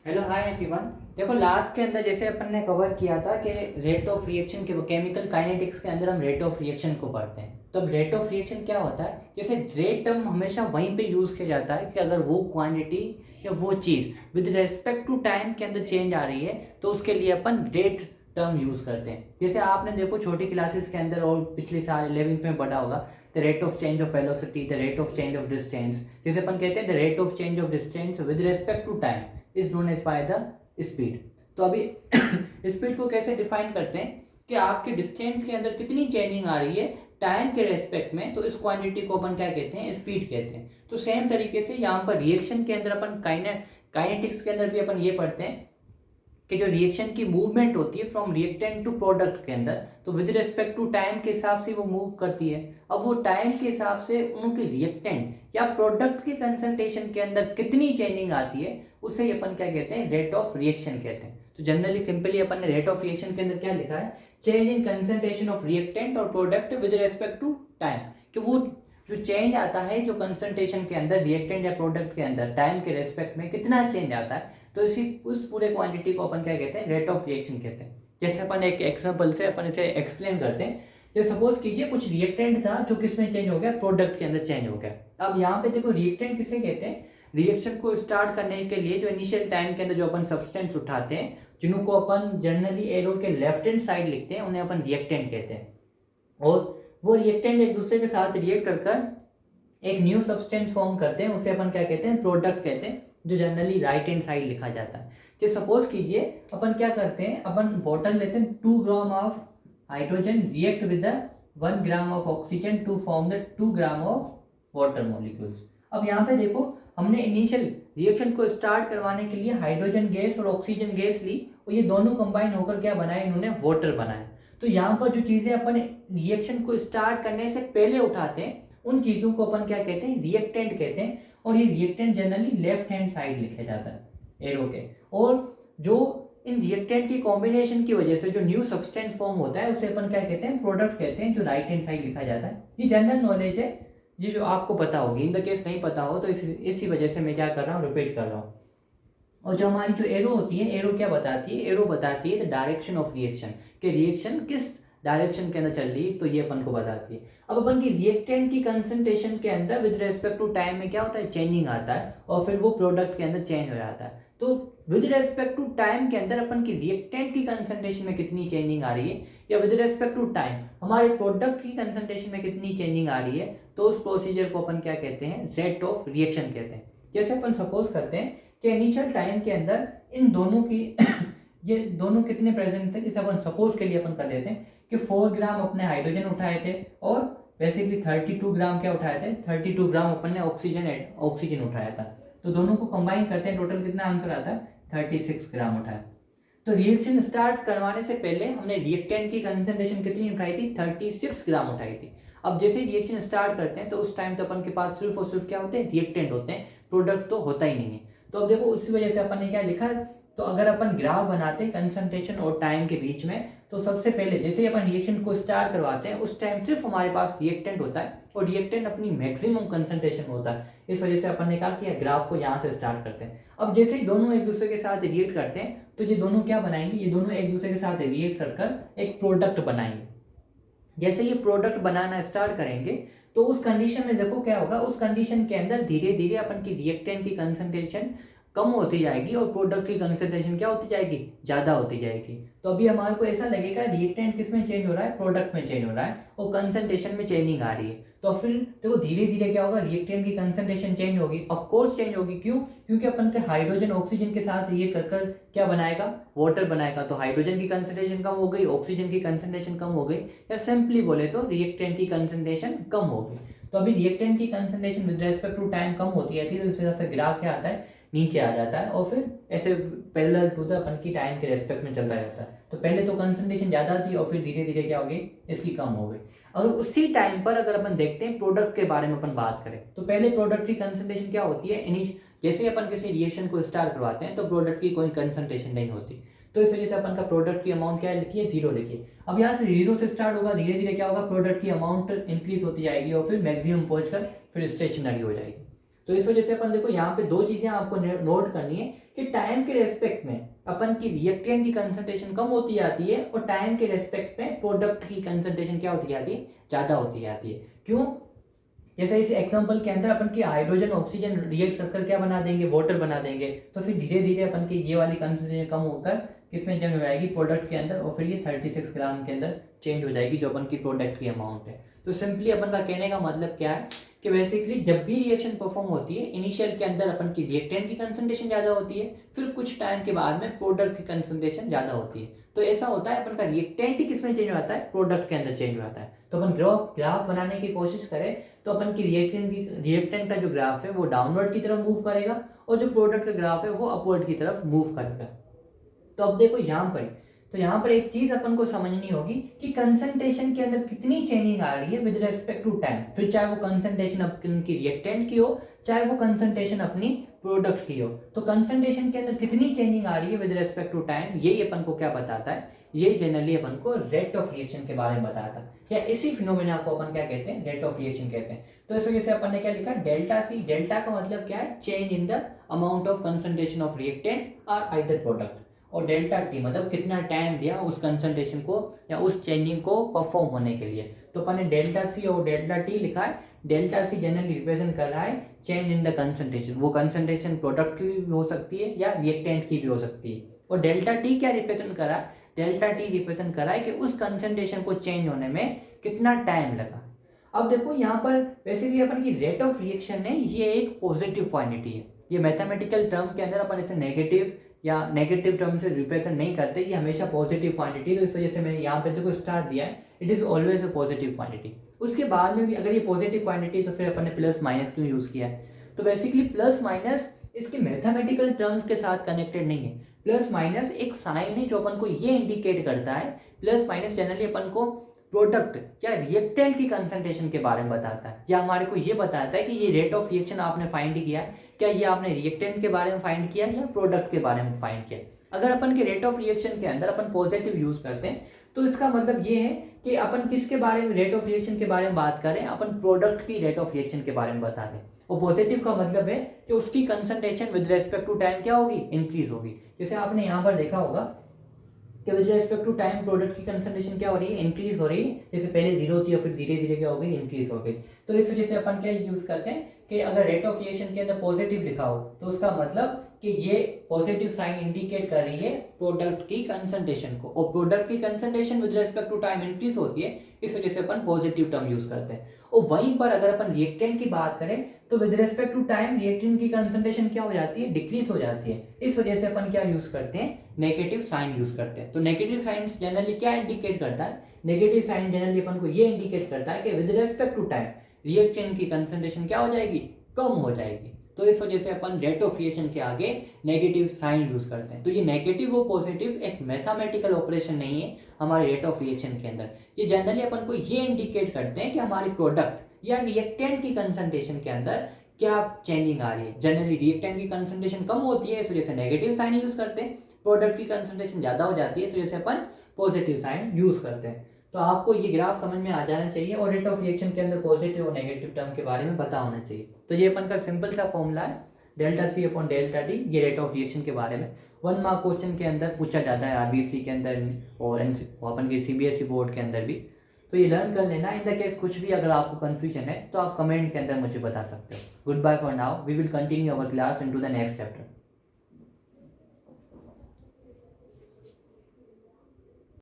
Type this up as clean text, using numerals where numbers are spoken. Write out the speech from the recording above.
Hello hi everyone. देखो last के अंदर जैसे अपन ने कवर किया था कि रेट ऑफ रिएक्शन के केमिकल काइनेटिक्स के अंदर हम रेट ऑफ रिएक्शन को पढ़ते हैं। तो अब रेट ऑफ रिएक्शन क्या होता है, जैसे रेट टर्म हमेशा वहीं पे यूज़ किया जाता है कि अगर वो क्वांटिटी या वो चीज़ विद रेस्पेक्ट टू टाइम के अंदर चेंज आ रही है तो उसके लिए अपन रेट टर्म यूज़ करते हैं। जैसे आपने देखो छोटी क्लासेस के अंदर और पिछले साल 11th में पढ़ा होगा the rate of change of velocity, the rate of change of distance. जैसे अपन कहते हैं the rate of change of distance with respect to time is known as by the speed. तो अभी स्पीड को कैसे डिफाइन करते हैं कि आपके डिस्टेंस के अंदर कितनी चेंजिंग आ रही है टाइम के रेस्पेक्ट में, तो इस क्वांटिटी को अपन क्या कहते हैं, स्पीड कहते हैं। तो सेम तरीके से यहाँ पर रिएक्शन के अंदर अपन काइनेटिक्स के अंदर भी अपन ये पढ़ते हैं कि जो रिएक्शन की मूवमेंट होती है फ्रॉम रिएक्टेंट टू प्रोडक्ट के अंदर, तो विद रिस्पेक्ट टू टाइम के हिसाब से वो मूव करती है। अब वो टाइम के हिसाब से उनके रिएक्टेंट या प्रोडक्ट की कंसंट्रेशन के अंदर कितनी चेंजिंग आती है उसे अपन क्या कहते हैं, रेट ऑफ रिएक्शन कहते हैं। तो जनरली सिंपली अपन ने रेट ऑफ रिएक्शन के अंदर क्या लिखा है, change in concentration of reactant और product with respect to time. कि वो जो चेंज आता है जो कंसंट्रेशन के अंदर रिएक्टेंट या प्रोडक्ट के अंदर टाइम के रेस्पेक्ट में कितना चेंज आता है, तो इसी उस पूरे क्वांटिटी को अपन क्या कहते हैं, रेट ऑफ रिएक्शन कहते हैं। जैसे अपन एक एग्जांपल से अपन इसे एक्सप्लेन करते हैं। जैसे सपोज कीजिए कुछ रिएक्टेंट था जो किसमें चेंज हो गया, प्रोडक्ट के अंदर चेंज हो गया। अब यहाँ पे देखो रिएक्टेंट किसे कहते हैं, रिएक्शन को स्टार्ट करने के लिए जो इनिशियल टाइम के अंदर जो अपन सब्सटेंस उठाते हैं, जिनको अपन जनरली एरो के लेफ्ट हैंड साइड लिखते हैं, उन्हें अपन रिएक्टेंट कहते हैं। और वो रिएक्टेंट एक दूसरे के साथ रिएक्ट कर एक न्यू सब्सटेंस फॉर्म करते हैं, उसे अपन क्या कहते हैं, प्रोडक्ट कहते हैं, जो जनरली राइट हैंड साइड लिखा जाता है। जैसे सपोज कीजिए अपन क्या करते हैं, अपन वाटर लेते हैं, 2 gram of hydrogen react with 1 gram of oxygen to form the 2 gram of water molecules. अब यहाँ पे देखो हमने इनिशियल रिएक्शन को स्टार्ट करवाने के लिए हाइड्रोजन गैस और ऑक्सीजन गैस ली और ये दोनों कंबाइन होकर क्या बनाए, इन्होंने वाटर बनाया। तो यहाँ पर जो चीजें अपन रिएक्शन को स्टार्ट करने से पहले उठाते हैं उन चीजों को अपन क्या कहते हैं, रिएक्टेंट कहते हैं। और ये reactant generally left hand side लिखा जाता है एरो के। और जो इन रिएक्टेंट की कॉम्बिनेशन की वजह से जो न्यू सब्सटेंस फॉर्म होता है उसे अपन क्या कहते हैं, प्रोडक्ट कहते हैं, जो राइट हैंड साइड लिखा जाता है। ये जनरल नॉलेज है, ये जो आपको पता होगी। इन द केस नहीं पता हो तो इसी वजह से मैं क्या कर रहा हूँ, रिपीट कर रहा हूँ। और जो हमारी जो एरो होती है, एरो क्या बताती है, एरो बताती है द डायरेक्शन ऑफ रिएक्शन, कि रिएक्शन किस डायरेक्शन के अंदर चल रही है, तो ये अपन को बताती है। अब अपन की रिएक्टेंट की कंसंट्रेशन के अंदर विद रेस्पेक्ट टू टाइम में क्या होता है, चेंजिंग आता है और फिर वो प्रोडक्ट के अंदर चेंज हो जाता है। तो विद रेस्पेक्ट टू टाइम के अंदर अपन की रिएक्टेंट की कंसंट्रेशन में कितनी चेंजिंग आ रही है, या विद रेस्पेक्ट टू टाइम हमारे प्रोडक्ट की कंसंट्रेशन में कितनी चेंजिंग आ रही है, तो उस प्रोसीजर को अपन क्या कहते हैं, रेट ऑफ रिएक्शन कहते हैं। जैसे अपन सपोज करते हैं कि इनिशियल टाइम के अंदर इन दोनों की ये दोनों कितने प्रेजेंट थे। जैसे अपन सपोज के लिए अपन कर लेते हैं कि 4 ग्राम अपने हाइड्रोजन उठाए थे और बेसिकली 32 ग्राम क्या उठाए थे, 32 ग्राम अपन ने ऑक्सीजन उठाया था। तो दोनों को कंबाइन करते हैं, टोटल कितना आंसर आता है, 36 ग्राम उठाया। तो रिएक्शन स्टार्ट करवाने से पहले हमने रिएक्टेंट की कंसंट्रेशन कितनी उठाई थी, 36 ग्राम उठाई थी। अब जैसे ही रिएक्शन स्टार्ट करते हैं तो उस टाइम तो अपन के पास सिर्फ और सिर्फ क्या होते हैं, रिएक्टेंट होते हैं, प्रोडक्ट तो होता ही नहीं है। तो अब देखो उसी वजह से अपन ने क्या लिखा, तो अगर अपन ग्राफ बनाते हैं कंसंट्रेशन और टाइम के बीच में, तो सबसे पहले जैसे ही अपन रिएक्शन को स्टार्ट करवाते हैं उस टाइम सिर्फ हमारे पास रिएक्टेंट होता है और रिएक्टेंट अपनी मैक्सिमम कंसंट्रेशन होता है। इस वजह से अपन ने कहा कि ग्राफ को यहाँ से स्टार्ट करते हैं। अब जैसे ही दोनों एक दूसरे के साथ रिएक्ट करते हैं तो ये दोनों क्या बनाएंगे, ये दोनों एक दूसरे के साथ रिएक्ट कर एक प्रोडक्ट बनाएंगे। जैसे ये प्रोडक्ट बनाना स्टार्ट करेंगे तो उस कंडीशन में देखो क्या होगा, उस कंडीशन के अंदर धीरे धीरे अपन की रिएक्टेंट की कंसंट्रेशन कम होती जाएगी और प्रोडक्ट की कंसंट्रेशन क्या होती जाएगी, ज़्यादा होती जाएगी। तो अभी हमारे को ऐसा लगेगा रिएक्टेंट किस में चेंज हो रहा है, प्रोडक्ट में चेंज हो रहा है और कंसंट्रेशन में चेंजिंग आ रही है। तो फिर देखो धीरे धीरे क्या होगा, रिएक्टेंट की कंसंट्रेशन चेंज होगी, ऑफ कोर्स चेंज होगी। क्यों, क्योंकि अपन के हाइड्रोजन ऑक्सीजन के साथ रिएक्ट कर क्या बनाएगा, वाटर बनाएगा। तो हाइड्रोजन की कंसंट्रेशन कम हो गई, ऑक्सीजन की कंसंट्रेशन कम हो गई, या सिंपली बोले तो रिएक्टेंट की कंसंट्रेशन कम हो गई। तो अभी रिएक्टेंट की concentration with respect to time कम होती रहती है, तो इस तरह से ग्राफ क्या आता है, नीचे आ जाता है और फिर ऐसे पैरेलल टू द अपन की टाइम के रेस्पेक्ट में चलता जाता है। तो पहले तो कंसंट्रेशन ज़्यादा थी और फिर धीरे धीरे क्या हो गई, इसकी कम हो गई। अगर उसी टाइम पर अगर अपन देखते हैं प्रोडक्ट के बारे में अपन बात करें, तो पहले प्रोडक्ट की कंसंट्रेशन क्या होती है, जैसे अपन किसी रिएक्शन को स्टार्ट करवाते हैं तो प्रोडक्ट की कोई कंसंट्रेशन नहीं होती। तो इस वजह से अपन का प्रोडक्ट की अमाउंट क्या लिखिए, 0 लिखिए। अब यहाँ से 0 से स्टार्ट होगा, धीरे धीरे क्या होगा, प्रोडक्ट की अमाउंट इंक्रीज होती जाएगी और फिर मैक्सिमम पहुंचकर फिर स्टेशनरी हो जाएगी। तो इस वजह से अपन देखो यहाँ पे दो चीज़ें आपको नोट करनी है कि टाइम के रेस्पेक्ट में अपन की रिएक्टेंट की कंसंट्रेशन कम होती जाती है और टाइम के रेस्पेक्ट में प्रोडक्ट की कंसंट्रेशन क्या होती जाती है, ज़्यादा होती जाती है। क्यों? जैसे इस एग्जांपल के अंदर अपन की हाइड्रोजन ऑक्सीजन रिएक्ट कर क्या बना देंगे, वाटर बना देंगे, तो फिर धीरे धीरे अपन की ये वाली कंसंट्रेशन कम होकर किसमें चेंज हो जाएगी, प्रोडक्ट के अंदर, और फिर ये 36 ग्राम के अंदर चेंज हो जाएगी जो अपन की प्रोडक्ट की अमाउंट है। तो सिंपली अपन का कहने का मतलब क्या है कि बेसिकली जब भी रिएक्शन परफॉर्म होती है, इनिशियल के अंदर अपन की रिएक्टेंट की कंसंट्रेशन ज़्यादा होती है, फिर कुछ टाइम के बाद में प्रोडक्ट की कंसंट्रेशन ज़्यादा होती है। तो ऐसा होता है अपन का रिएक्टेंट ही किसमें चेंज होता है, प्रोडक्ट के अंदर चेंज होता है। तो अपन ग्राफ बनाने की कोशिश करें तो अपन की रिएक्टेंट का जो ग्राफ है वो डाउनवर्ड की तरफ मूव करेगा और जो प्रोडक्ट का ग्राफ है वो अपवर्ड की तरफ मूव करेगा। तो अब देखो यहाँ पर एक चीज अपन को समझनी होगी कि कंसंट्रेशन के अंदर कितनी चेंजिंग आ रही है विद रेस्पेक्ट टू टाइम, फिर चाहे वो कंसंट्रेशन अपनी रिएक्टेंट की हो, चाहे वो कंसंट्रेशन अपनी प्रोडक्ट की हो। तो कंसंट्रेशन के अंदर कितनी चेंजिंग आ रही है विद रेस्पेक्ट टू टाइम, यही अपन को क्या बताता है, यही जनरली अपन को रेट ऑफ रिएक्शन के बारे में बताता है, या इसी फिनोमेना को अपन क्या कहते हैं, रेट ऑफ रिएक्शन कहते हैं। तो इस वजह से अपन ने क्या लिखा, डेल्टा सी। डेल्टा का मतलब क्या है, change in the amount of concentration of reactant और आइदर प्रोडक्ट, और डेल्टा टी मतलब कितना टाइम लिया उस कंसंट्रेशन को या उस चेंजिंग को परफॉर्म होने के लिए। तो अपन ने डेल्टा सी और डेल्टा टी लिखा है। डेल्टा सी जनरली रिप्रेजेंट कर रहा है चेंज इन द कंसंट्रेशन, वो कंसंट्रेशन प्रोडक्ट की भी हो सकती है या रिएक्टेंट की भी हो सकती है। और डेल्टा टी क्या रिप्रेजेंट कर रहा है, डेल्टा टी रिप्रेजेंट कर रहा है कि उस कंसंट्रेशन को चेंज होने में कितना टाइम लगा। अब देखो यहाँ पर बेसिकली अपन की रेट ऑफ रिएक्शन है, ये एक पॉजिटिव क्वांटिटी है। ये मैथमेटिकल टर्म के अंदर अपन इसे नेगेटिव या नेगेटिव टर्म से रिप्रेजेंट नहीं करते, ये हमेशा पॉजिटिव क्वांटिटी। तो इस वजह से मैंने यहाँ पे जो स्टार दिया है, it is always a positive quantity. उसके बाद में भी अगर ये पॉजिटिव क्वांटिटी तो फिर अपन ने प्लस माइनस क्यों यूज किया है। तो बेसिकली प्लस माइनस इसके मैथमेटिकल टर्म्स के साथ कनेक्टेड नहीं है। प्लस माइनस एक साइन है जो अपन को ये इंडिकेट करता है, प्लस माइनस जनरली अपन को प्रोडक्ट या रिएक्टेंट की कंसंट्रेशन के बारे में बताता है, या हमारे को ये बताता है कि ये रेट ऑफ रिएक्शन आपने फाइंड किया, क्या ये आपने रिएक्टेंट के बारे में फाइंड किया या प्रोडक्ट के बारे में फाइंड किया। अगर अपन के रेट ऑफ रिएक्शन के अंदर अपन पॉजिटिव यूज करते हैं तो इसका मतलब ये है कि अपन किसके बारे में रेट ऑफ रिएक्शन के बारे में बात करें, अपन प्रोडक्ट की रेट ऑफ रिएक्शन के बारे में बता रहे हैं। और पॉजिटिव का मतलब है कि उसकी concentration with respect to time क्या होगी, इंक्रीज होगी। जैसे आपने यहाँ पर देखा होगा कि with respect to time product की कंसंट्रेशन क्या हो रही है, इंक्रीज हो रही है। जैसे पहले जीरो थी और फिर धीरे धीरे क्या हो गई, इंक्रीज हो गई। तो इस वजह से अपन क्या यूज करते हैं कि अगर रेट ऑफ रिएक्शन के अंदर पॉजिटिव लिखा हो तो उसका मतलब कि ये पॉजिटिव साइन इंडिकेट कर रही है प्रोडक्ट की कंसंट्रेशन को, और प्रोडक्ट की concentration with respect to time increase होती है, इस वजह से अपन पॉजिटिव टर्म यूज करते हैं। और वहीं पर अगर अपन रिएक्टेंट की बात करें तो with respect to time reactant की कंसंट्रेशन क्या हो जाती है, डिक्रीज हो जाती है। इस वजह से अपन क्या यूज करते हैं, नेगेटिव साइन यूज करते हैं। तो नेगेटिव साइन जनरली क्या इंडिकेट करता है, नेगेटिव साइन जनरली अपन को ये इंडिकेट करता है कि with respect to time reactant की कंसंट्रेशन क्या हो जाएगी, कम हो जाएगी। तो इस वजह से अपन रेट ऑफ रिएक्शन के आगे नेगेटिव साइन यूज करते हैं। तो ये नेगेटिव और पॉजिटिव एक मैथमेटिकल ऑपरेशन नहीं है हमारे रेट ऑफ रिएक्शन के अंदर। ये जनरली अपन को ये इंडिकेट करते हैं कि हमारे प्रोडक्ट या रिएक्टेंट की कंसंट्रेशन के अंदर क्या चेंजिंग आ रही है। जनरली रिएक्टेंट की कंसंट्रेशन कम होती है, इस वजह से नेगेटिव साइन यूज करते हैं। प्रोडक्ट की कंसंट्रेशन ज्यादा हो जाती है, इस वजह से अपन पॉजिटिव साइन यूज करते हैं। तो आपको ये ग्राफ समझ में आ जाना चाहिए और रेट ऑफ रिएक्शन के अंदर पॉजिटिव और नेगेटिव टर्म के बारे में पता होना चाहिए। तो ये अपन का सिंपल सा फॉर्मूला है, delta C upon delta T, ये रेट ऑफ रिएक्शन के बारे में 1 मार्क क्वेश्चन के अंदर पूछा जाता है, आरबीसी के अंदर और अपन के सीबीएसई बोर्ड के अंदर भी। तो ये लर्न कर लेना। इन द केस कुछ भी अगर आपको कंफ्यूजन है तो आप कमेंट के अंदर मुझे बता सकते हो। Goodbye for now, we will continue our class into the next chapter.